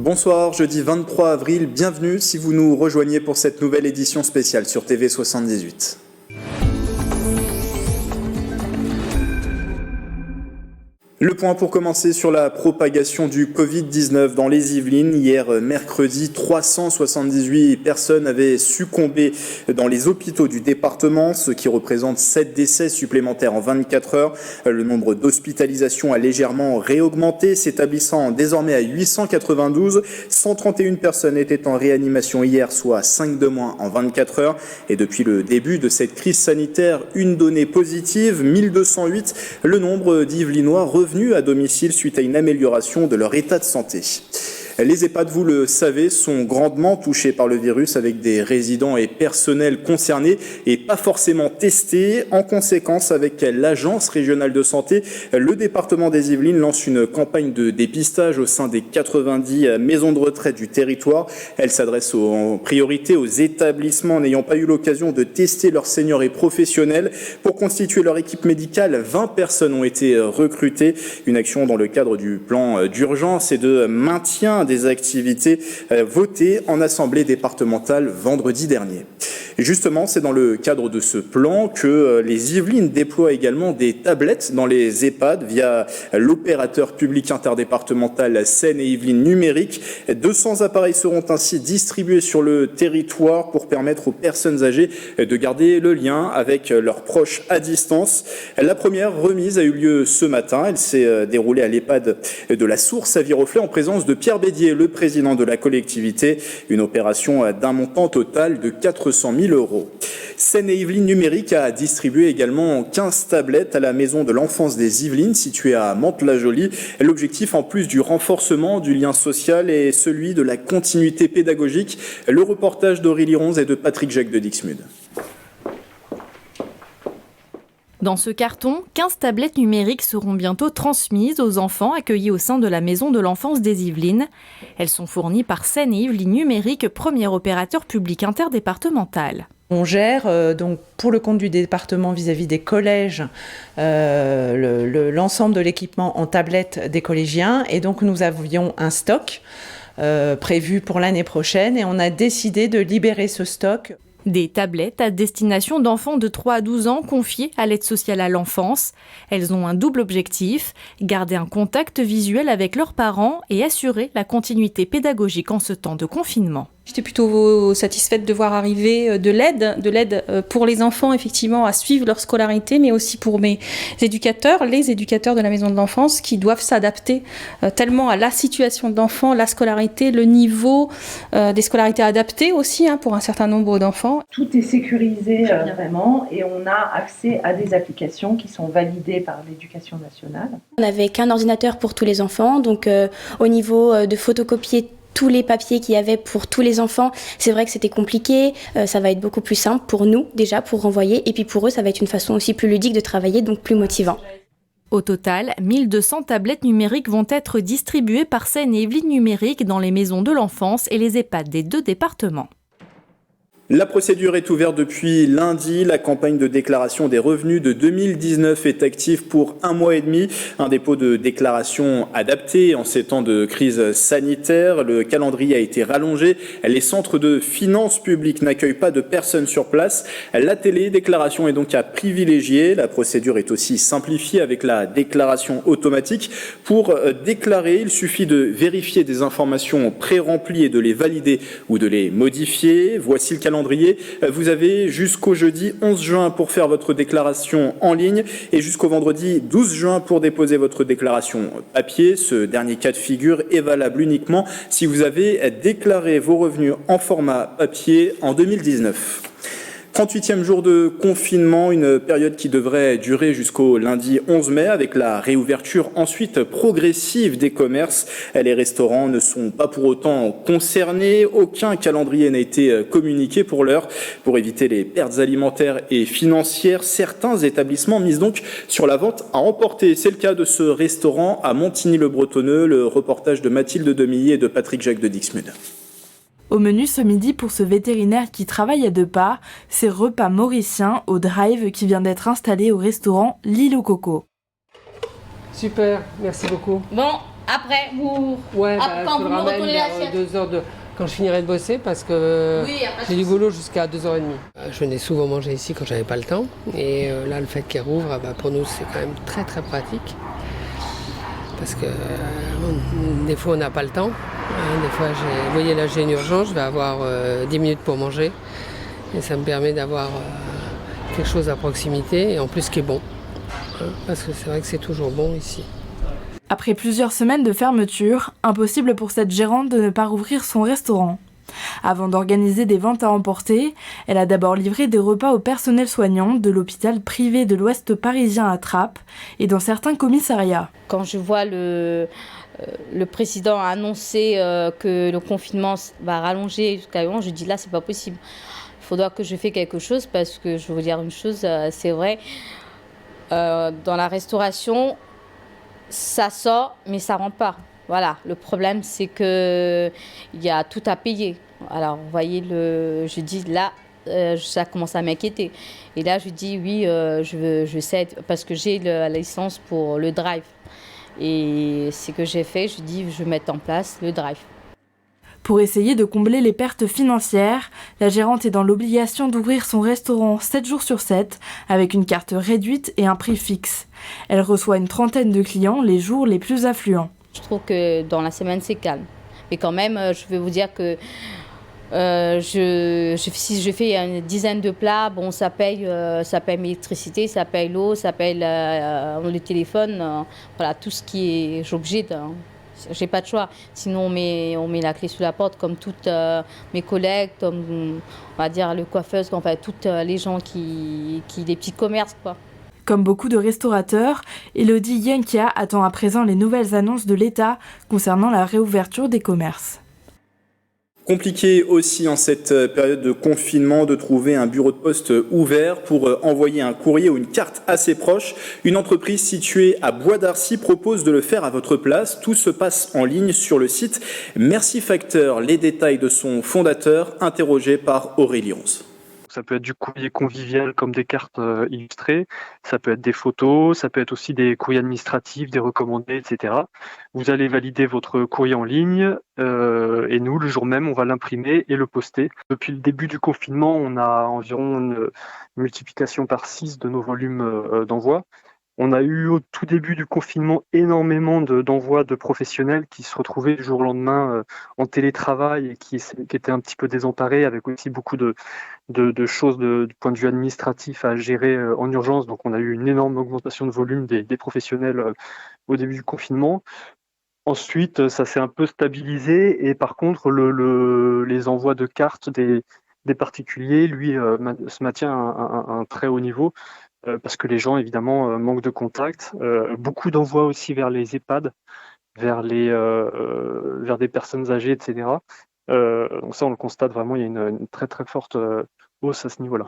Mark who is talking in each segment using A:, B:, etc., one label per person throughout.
A: Bonsoir, jeudi 23 avril, bienvenue si vous nous rejoignez pour cette nouvelle édition spéciale sur TV78. Le point pour commencer sur la propagation du Covid-19 dans les Yvelines. Hier mercredi, 378 personnes avaient succombé dans les hôpitaux du département, ce qui représente 7 décès supplémentaires en 24 heures. Le nombre d'hospitalisations a légèrement réaugmenté, s'établissant désormais à 892. 131 personnes étaient en réanimation hier, soit 5 de moins en 24 heures. Et depuis le début de cette crise sanitaire, une donnée positive, 1208, le nombre d'Yvelinois revenus à domicile suite à une amélioration de leur état de santé. Les EHPAD, vous le savez, sont grandement touchés par le virus avec des résidents et personnels concernés et pas forcément testés. En conséquence, avec l'Agence régionale de santé, le département des Yvelines lance une campagne de dépistage au sein des 90 maisons de retraite du territoire. Elle s'adresse en priorité aux établissements n'ayant pas eu l'occasion de tester leurs seniors et professionnels. Pour constituer leur équipe médicale, 20 personnes ont été recrutées. Une action dans le cadre du plan d'urgence et de maintien des activités votées en assemblée départementale vendredi dernier. Et justement, c'est dans le cadre de ce plan que les Yvelines déploient également des tablettes dans les EHPAD via l'opérateur public interdépartemental Seine et Yvelines Numérique. 200 appareils seront ainsi distribués sur le territoire pour permettre aux personnes âgées de garder le lien avec leurs proches à distance. La première remise a eu lieu ce matin. Elle s'est déroulée à l'EHPAD de la Source à Viroflay en présence de Pierre Bédier, le président de la collectivité. Une opération d'un montant total de 400 000 euros. Seine et Yvelines Numérique a distribué également 15 tablettes à la maison de l'enfance des Yvelines située à Mantes-la-Jolie. L'objectif, en plus du renforcement du lien social, est celui de la continuité pédagogique. Le reportage d'Aurélie Ronze et de Patrick Jacques de Dixmude.
B: Dans ce carton, 15 tablettes numériques seront bientôt transmises aux enfants accueillis au sein de la maison de l'enfance des Yvelines. Elles sont fournies par Seine et Yvelines Numérique, premier opérateur public interdépartemental.
C: On gère donc pour le compte du département vis-à-vis des collèges l'ensemble de l'équipement en tablette des collégiens et donc nous avions un stock prévu pour l'année prochaine et on a décidé de libérer ce stock.
B: Des tablettes à destination d'enfants de 3 à 12 ans confiés à l'aide sociale à l'enfance. Elles ont un double objectif, garder un contact visuel avec leurs parents et assurer la continuité pédagogique en ce temps de confinement.
D: J'étais plutôt satisfaite de voir arriver de l'aide pour les enfants, effectivement, à suivre leur scolarité, mais aussi pour mes éducateurs, les éducateurs de la maison de l'enfance, qui doivent s'adapter tellement à la situation de l'enfant, la scolarité, le niveau des scolarités adaptées aussi pour un certain nombre d'enfants.
E: Tout est sécurisé vraiment et on a accès à des applications qui sont validées par l'éducation nationale.
F: On n'avait qu'un ordinateur pour tous les enfants, donc au niveau de photocopier tous les papiers qu'il y avait pour tous les enfants, c'est vrai que c'était compliqué. Ça va être beaucoup plus simple pour nous déjà, pour renvoyer. Et puis pour eux, ça va être une façon aussi plus ludique de travailler, donc plus motivant.
B: Au total, 1200 tablettes numériques vont être distribuées par Seine et Yvelines Numérique dans les maisons de l'enfance et les EHPAD des 2 départements.
A: La procédure est ouverte depuis lundi. La campagne de déclaration des revenus de 2019 est active pour 1 mois et demi. Un dépôt de déclaration adapté en ces temps de crise sanitaire. Le calendrier a été rallongé. Les centres de finances publiques n'accueillent pas de personnes sur place. La télédéclaration est donc à privilégier. La procédure est aussi simplifiée avec la déclaration automatique. Pour déclarer, il suffit de vérifier des informations pré-remplies et de les valider ou de les modifier. Voici le calendrier. Vous avez jusqu'au jeudi 11 juin pour faire votre déclaration en ligne et jusqu'au vendredi 12 juin pour déposer votre déclaration papier. Ce dernier cas de figure est valable uniquement si vous avez déclaré vos revenus en format papier en 2019. 38e jour de confinement, une période qui devrait durer jusqu'au lundi 11 mai avec la réouverture ensuite progressive des commerces. Les restaurants ne sont pas pour autant concernés. Aucun calendrier n'a été communiqué pour l'heure. Pour éviter les pertes alimentaires et financières, certains établissements misent donc sur la vente à emporter. C'est le cas de ce restaurant à Montigny-le-Bretonneux. Le reportage de Mathilde Demilly et de Patrick Jacques de Dixmude.
G: Au menu ce midi pour ce vétérinaire qui travaille à 2 pas, c'est repas mauricien au drive qui vient d'être installé au restaurant L'Île au Coco.
H: Super, merci beaucoup.
I: Bon,
H: Après,
I: quand vous retournez vers 2h quand je finirai de bosser parce que j'ai du boulot jusqu'à 2h30. Je venais souvent manger ici quand j'avais pas le temps. Et là, le fait qu'elle rouvre, pour nous, c'est quand même très très pratique. Parce que des fois, on n'a pas le temps. Des fois, vous voyez, là, j'ai une urgence, je vais avoir 10 minutes pour manger. Et ça me permet d'avoir quelque chose à proximité et en plus qui est bon. Parce que c'est vrai que c'est toujours bon ici.
G: Après plusieurs semaines de fermeture, impossible pour cette gérante de ne pas rouvrir son restaurant. Avant d'organiser des ventes à emporter, elle a d'abord livré des repas au personnel soignant de l'hôpital privé de l'Ouest parisien à Trappes et dans certains commissariats.
H: Quand je vois le président annoncer que le confinement va rallonger jusqu'à 11, je dis là, c'est pas possible. Il faudra que je fasse quelque chose parce que je vais vous dire une chose, c'est vrai, dans la restauration, ça sort, mais ça rentre pas. Voilà, le problème, c'est qu'il y a tout à payer. Alors, vous voyez, je dis là, ça commence à m'inquiéter. Et là, je dis oui, je sais, parce que j'ai la licence pour le drive. Et ce que j'ai fait, je dis, je vais mettre en place le drive.
G: Pour essayer de combler les pertes financières, la gérante est dans l'obligation d'ouvrir son restaurant 7 jours sur 7 avec une carte réduite et un prix fixe. Elle reçoit une trentaine de clients les jours les plus affluents.
H: Je trouve que dans la semaine, c'est calme. Mais quand même, je vais vous dire que si je fais une dizaine de plats, bon, ça paye l'électricité, ça paye l'eau, ça paye le téléphone, voilà, tout ce qui est obligé. J'ai pas de choix. Sinon, on met la clé sous la porte, comme toutes mes collègues, comme on va dire le coiffeuse, enfin toutes les gens qui des petits commerces, quoi.
G: Comme beaucoup de restaurateurs, Elodie Yenkia attend à présent les nouvelles annonces de l'État concernant la réouverture des commerces.
A: Compliqué aussi en cette période de confinement de trouver un bureau de poste ouvert pour envoyer un courrier ou une carte à ses proches. Une entreprise située à Bois d'Arcy propose de le faire à votre place. Tout se passe en ligne sur le site Merci Facteur. Les détails de son fondateur, interrogé par Aurélie Ronce.
J: Ça peut être du courrier convivial comme des cartes illustrées, ça peut être des photos, ça peut être aussi des courriers administratifs, des recommandés, etc. Vous allez valider votre courrier en ligne et nous, le jour même, on va l'imprimer et le poster. Depuis le début du confinement, on a environ une multiplication par 6 de nos volumes d'envoi. On a eu au tout début du confinement énormément d'envois de professionnels qui se retrouvaient du jour au lendemain en télétravail et qui étaient un petit peu désemparés, avec aussi beaucoup de choses du point de vue administratif à gérer en urgence. Donc on a eu une énorme augmentation de volume des professionnels au début du confinement. Ensuite, ça s'est un peu stabilisé et par contre, les envois de cartes des particuliers, lui, se maintient à un très haut niveau. Parce que les gens, évidemment, manquent de contact. Beaucoup d'envois aussi vers les EHPAD, vers des personnes âgées, etc. Donc ça, on le constate vraiment, il y a une très très forte hausse à ce niveau-là.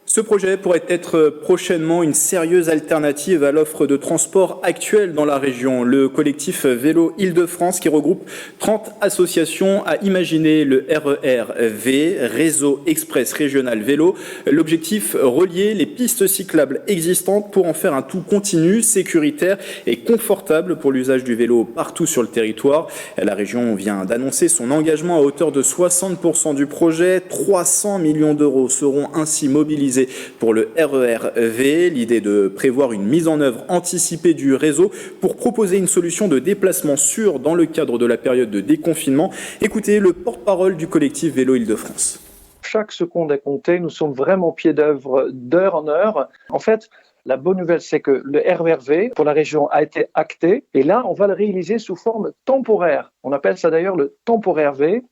A: Ce projet pourrait être prochainement une sérieuse alternative à l'offre de transport actuelle dans la région. Le collectif Vélo Île-de-France, qui regroupe 30 associations, a imaginé le RER-V, Réseau Express Régional Vélo. L'objectif, relier les pistes cyclables existantes pour en faire un tout continu, sécuritaire et confortable pour l'usage du vélo partout sur le territoire. La région vient d'annoncer son engagement à hauteur de 60% du projet. 300 millions d'euros seront ainsi mobilisés pour le RER-V. L'idée de prévoir une mise en œuvre anticipée du réseau pour proposer une solution de déplacement sûre dans le cadre de la période de déconfinement. Écoutez le porte-parole du collectif Vélo Île-de-France.
K: Chaque seconde est comptée, nous sommes vraiment pied d'œuvre d'heure en heure. En fait, la bonne nouvelle, c'est que le RER-V pour la région a été acté et là, on va le réaliser sous forme temporaire. On appelle ça d'ailleurs le temporaire V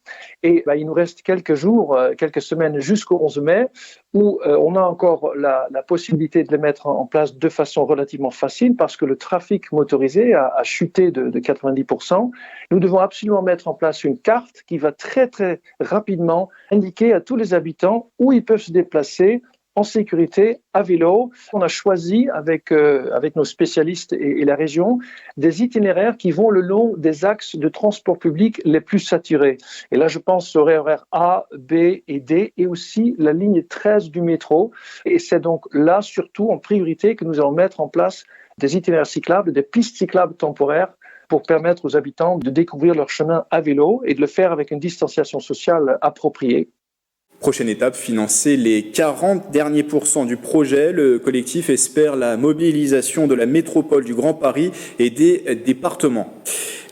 K: et il nous reste quelques jours, quelques semaines jusqu'au 11 mai où on a encore la possibilité de les mettre en place de façon relativement facile parce que le trafic motorisé a chuté de 90%. Nous devons absolument mettre en place une carte qui va très très rapidement indiquer à tous les habitants où ils peuvent se déplacer en sécurité, à vélo. On a choisi avec nos spécialistes et la région des itinéraires qui vont le long des axes de transport public les plus saturés. Et là, je pense au RER A, B et D et aussi la ligne 13 du métro. Et c'est donc là, surtout en priorité, que nous allons mettre en place des itinéraires cyclables, des pistes cyclables temporaires pour permettre aux habitants de découvrir leur chemin à vélo et de le faire avec une distanciation sociale appropriée.
A: Prochaine étape, financer les 40 derniers pourcents du projet. Le collectif espère la mobilisation de la métropole du Grand Paris et des départements.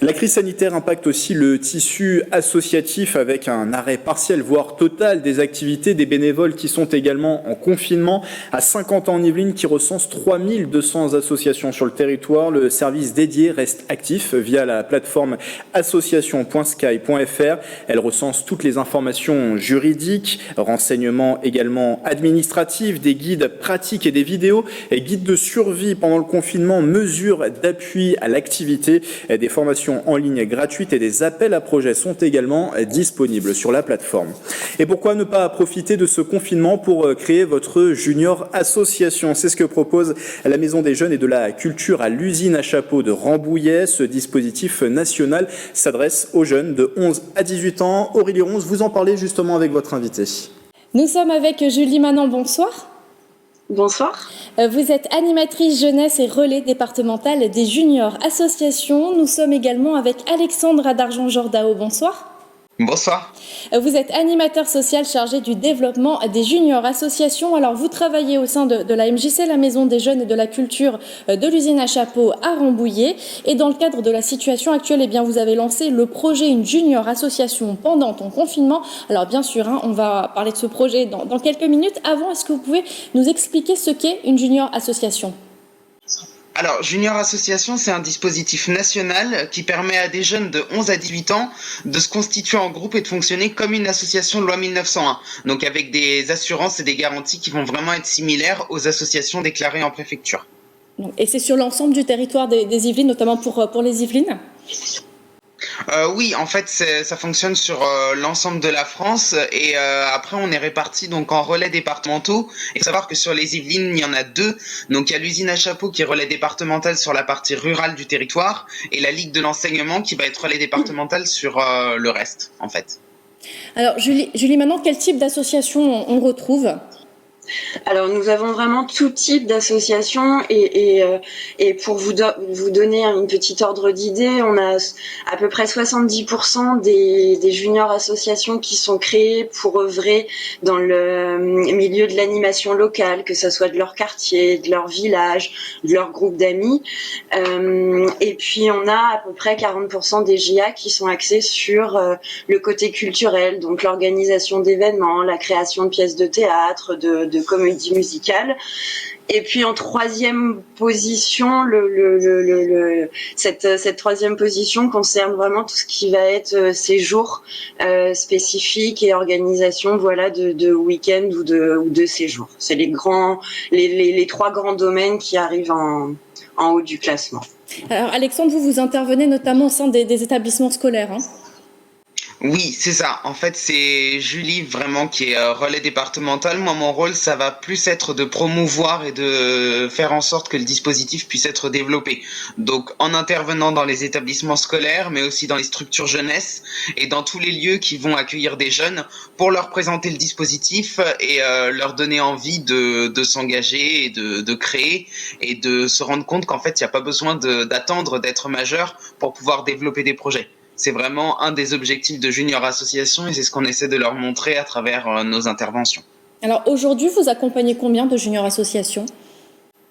A: La crise sanitaire impacte aussi le tissu associatif avec un arrêt partiel, voire total des activités des bénévoles qui sont également en confinement. À 50 ans en Yvelines, qui recense 3200 associations sur le territoire, le service dédié reste actif via la plateforme association.sky.fr. Elle recense toutes les informations juridiques, renseignements également administratifs, des guides pratiques et des vidéos, et guides de survie pendant le confinement, mesures d'appui à l'activité, des formations en ligne gratuites et des appels à projets sont également disponibles sur la plateforme. Et pourquoi ne pas profiter de ce confinement pour créer votre junior association? C'est ce que propose la Maison des Jeunes et de la Culture à l'usine à chapeau de Rambouillet. Ce dispositif national s'adresse aux jeunes de 11 à 18 ans. Aurélie Ronce, vous en parlez justement avec votre invité.
L: Nous sommes avec Julie Manon, bonsoir.
M: Bonsoir.
L: Vous êtes animatrice jeunesse et relais départemental des juniors associations. Nous sommes également avec Alexandre Adarjan-Jordao, bonsoir.
N: Bonsoir.
L: Vous êtes animateur social chargé du développement des juniors associations. Alors vous travaillez au sein de la MJC, la Maison des Jeunes et de la Culture de l'usine à chapeau à Rambouillet. Et dans le cadre de la situation actuelle, eh bien, vous avez lancé le projet Une junior association pendant ton confinement. Alors bien sûr, on va parler de ce projet dans quelques minutes. Avant, est-ce que vous pouvez nous expliquer ce qu'est une junior association ?
N: Alors, Junior Association, c'est un dispositif national qui permet à des jeunes de 11 à 18 ans de se constituer en groupe et de fonctionner comme une association de loi 1901. Donc avec des assurances et des garanties qui vont vraiment être similaires aux associations déclarées en préfecture.
L: Et c'est sur l'ensemble du territoire des Yvelines, notamment pour les Yvelines ?
N: Oui, en fait, ça fonctionne sur l'ensemble de la France et après on est répartis donc en relais départementaux. Et il faut savoir que sur les Yvelines, il y en a deux. Donc il y a l'usine à chapeau qui est relais départemental sur la partie rurale du territoire et la Ligue de l'enseignement qui va être relais départemental sur le reste, en fait.
L: Alors Julie, maintenant, quel type d'association on retrouve ?
M: Alors nous avons vraiment tout type d'associations et pour vous donner une petite ordre d'idée, on a à peu près 70% des juniors associations qui sont créées pour œuvrer dans le milieu de l'animation locale, que ce soit de leur quartier, de leur village, de leur groupe d'amis. Et puis on a à peu près 40% des JA qui sont axés sur le côté culturel, donc l'organisation d'événements, la création de pièces de théâtre, de comédie musicale. Et puis en troisième position, cette troisième position concerne vraiment tout ce qui va être séjour spécifique et organisation de week-end ou de séjour. C'est les trois grands domaines qui arrivent en haut du classement.
L: Alors Alexandre, vous intervenez notamment au sein des établissements scolaires.
N: Oui, c'est ça. En fait, c'est Julie vraiment qui est relais départemental. Moi, mon rôle, ça va plus être de promouvoir et de faire en sorte que le dispositif puisse être développé. Donc, en intervenant dans les établissements scolaires, mais aussi dans les structures jeunesse et dans tous les lieux qui vont accueillir des jeunes pour leur présenter le dispositif et leur donner envie de s'engager et de créer et de se rendre compte qu'en fait, il n'y a pas besoin d'attendre d'être majeur pour pouvoir développer des projets. C'est vraiment un des objectifs de Junior Association et c'est ce qu'on essaie de leur montrer à travers nos interventions.
L: Alors aujourd'hui, vous accompagnez combien de Junior Associations ?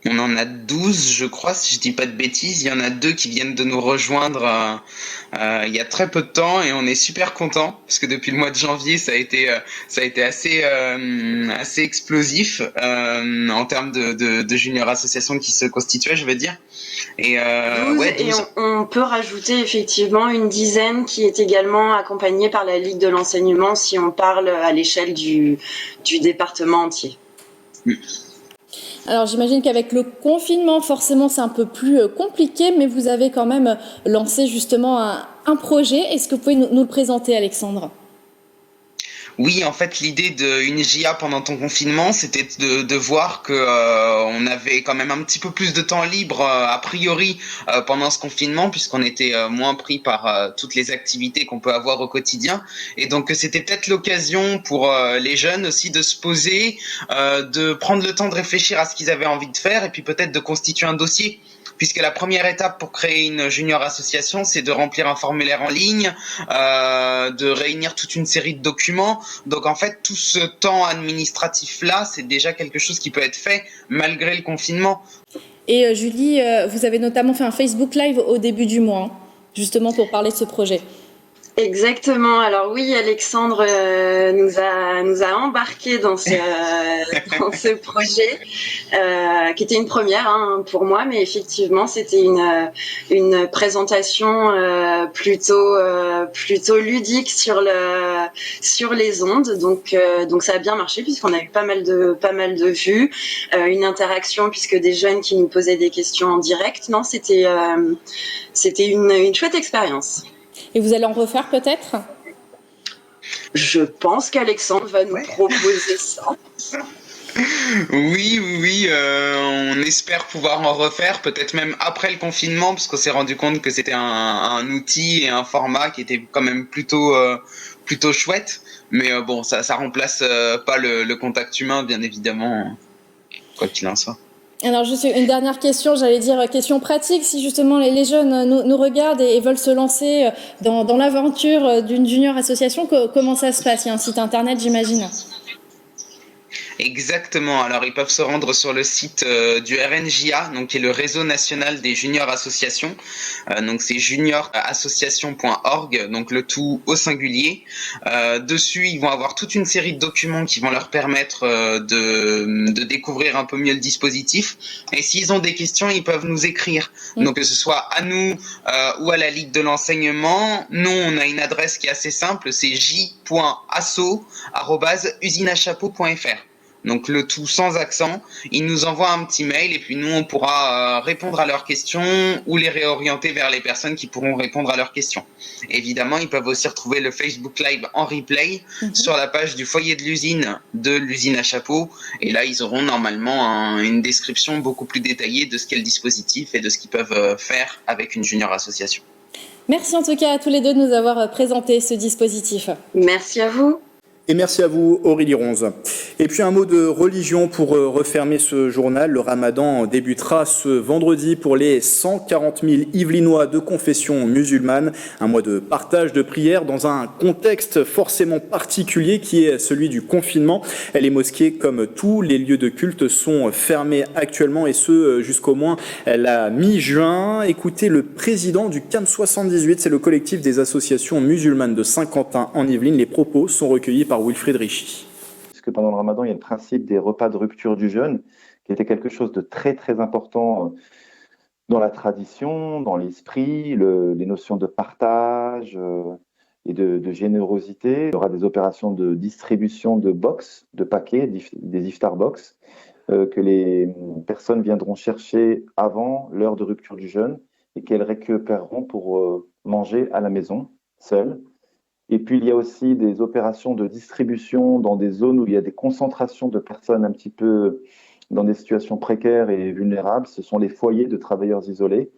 N: On en a 12, je crois, si je dis pas de bêtises. Il y en a 2 qui viennent de nous rejoindre il y a très peu de temps et on est super contents parce que depuis le mois de janvier, ça a été assez explosif en termes de junior associations qui se constituaient, je veux dire. Et,
M: 12, et on peut rajouter effectivement une dizaine qui est également accompagnée par la Ligue de l'enseignement si on parle à l'échelle du département entier.
L: Alors j'imagine qu'avec le confinement, forcément c'est un peu plus compliqué, mais vous avez quand même lancé justement un projet. Est-ce que vous pouvez nous le présenter, Alexandre ?
N: Oui, en fait, l'idée d'une JA pendant ton confinement, c'était de voir que on avait quand même un petit peu plus de temps libre a priori pendant ce confinement, puisqu'on était moins pris par toutes les activités qu'on peut avoir au quotidien, et donc c'était peut-être l'occasion pour les jeunes aussi de se poser, de prendre le temps de réfléchir à ce qu'ils avaient envie de faire, et puis peut-être de constituer un dossier puisque la première étape pour créer une junior association, c'est de remplir un formulaire en ligne, de réunir toute une série de documents. Donc en fait, tout ce temps administratif-là, c'est déjà quelque chose qui peut être fait malgré le confinement.
L: Et Julie, vous avez notamment fait un Facebook Live au début du mois, justement pour parler de ce projet.
M: Exactement. Alors oui, Alexandre nous a embarqués dans ce projet, qui était une première pour moi, mais effectivement c'était une présentation plutôt ludique sur les ondes. Donc ça a bien marché puisqu'on a eu pas mal de vues, une interaction puisque des jeunes qui nous posaient des questions en direct. Non, c'était une chouette expérience.
L: Et vous allez en refaire peut-être ?
M: Je pense qu'Alexandre va nous proposer ça.
N: Oui, on espère pouvoir en refaire, peut-être même après le confinement, parce qu'on s'est rendu compte que c'était un outil et un format qui était quand même plutôt chouette. Mais bon, ça remplace pas le contact humain, bien évidemment, quoi qu'il en soit.
L: Alors, juste une dernière question, j'allais dire question pratique. Si justement les jeunes nous regardent et veulent se lancer dans l'aventure d'une junior association, comment ça se passe ? Il y a un site internet, j'imagine.
N: Exactement. Alors, ils peuvent se rendre sur le site du RNJA, donc qui est le réseau national des juniors associations. Donc, c'est juniorassociation.org, donc le tout au singulier. Dessus, ils vont avoir toute une série de documents qui vont leur permettre de découvrir un peu mieux le dispositif. Et s'ils ont des questions, ils peuvent nous écrire. Donc, que ce soit à nous ou à la Ligue de l'enseignement. Nous, on a une adresse qui est assez simple, c'est j.asso@usineachapeau.fr. Donc le tout sans accent, ils nous envoient un petit mail et puis nous on pourra répondre à leurs questions ou les réorienter vers les personnes qui pourront répondre à leurs questions. Évidemment, ils peuvent aussi retrouver le Facebook Live en replay sur la page du foyer de l'usine à Chapeau et là ils auront normalement une description beaucoup plus détaillée de ce qu'est le dispositif et de ce qu'ils peuvent faire avec une junior association.
L: Merci en tout cas à tous les deux de nous avoir présenté ce dispositif.
M: Merci à vous.
A: Et merci à vous, Aurélie Ronze. Et puis un mot de religion pour refermer ce journal. Le Ramadan débutera ce vendredi pour les 140 000 Yvelinois de confession musulmane. Un mois de partage de prières dans un contexte forcément particulier qui est celui du confinement. Les mosquées, comme tous les lieux de culte, sont fermées actuellement et ce jusqu'au moins la mi-juin. Écoutez le président du CAM 78, c'est le collectif des associations musulmanes de Saint-Quentin en Yvelines. Les propos sont recueillis par Wilfried Richy.
O: Parce que pendant le Ramadan, il y a le principe des repas de rupture du jeûne, qui était quelque chose de très très important dans la tradition, dans l'esprit, les notions de partage et de générosité. Il y aura des opérations de distribution de box, de paquets, des iftar box, que les personnes viendront chercher avant l'heure de rupture du jeûne et qu'elles récupéreront pour manger à la maison, seules. Et puis, il y a aussi des opérations de distribution dans des zones où il y a des concentrations de personnes un petit peu dans des situations précaires et vulnérables. Ce sont les foyers de travailleurs isolés.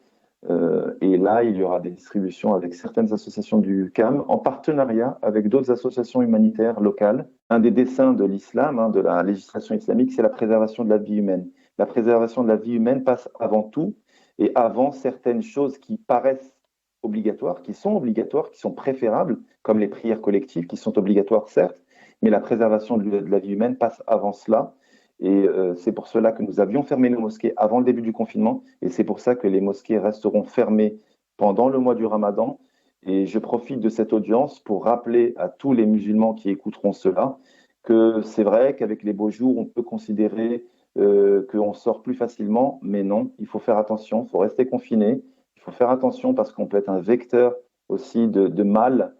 O: Et là, il y aura des distributions avec certaines associations du CAM en partenariat avec d'autres associations humanitaires locales. Un des desseins de l'islam, de la législation islamique, c'est la préservation de la vie humaine. La préservation de la vie humaine passe avant tout et avant certaines choses qui paraissent obligatoires, qui sont préférables, comme les prières collectives, qui sont obligatoires certes, mais la préservation de la vie humaine passe avant cela. Et c'est pour cela que nous avions fermé nos mosquées avant le début du confinement, et c'est pour ça que les mosquées resteront fermées pendant le mois du Ramadan. Et je profite de cette audience pour rappeler à tous les musulmans qui écouteront cela que c'est vrai qu'avec les beaux jours, on peut considérer qu'on sort plus facilement, mais non, il faut faire attention, il faut rester confiné. Il faut faire attention parce qu'on peut être un vecteur aussi de mal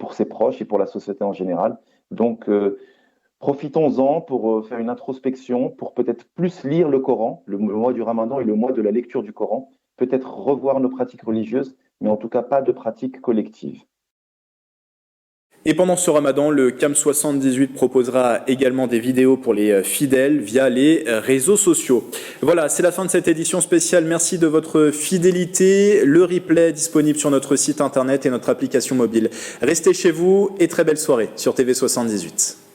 O: pour ses proches et pour la société en général. Donc, profitons-en pour faire une introspection, pour peut-être plus lire le Coran. Le mois du Ramadan est le mois de la lecture du Coran. Peut-être revoir nos pratiques religieuses, mais en tout cas pas de pratiques collectives.
A: Et pendant ce Ramadan, le CAM 78 proposera également des vidéos pour les fidèles via les réseaux sociaux. Voilà, c'est la fin de cette édition spéciale. Merci de votre fidélité. Le replay est disponible sur notre site internet et notre application mobile. Restez chez vous et très belle soirée sur TV 78.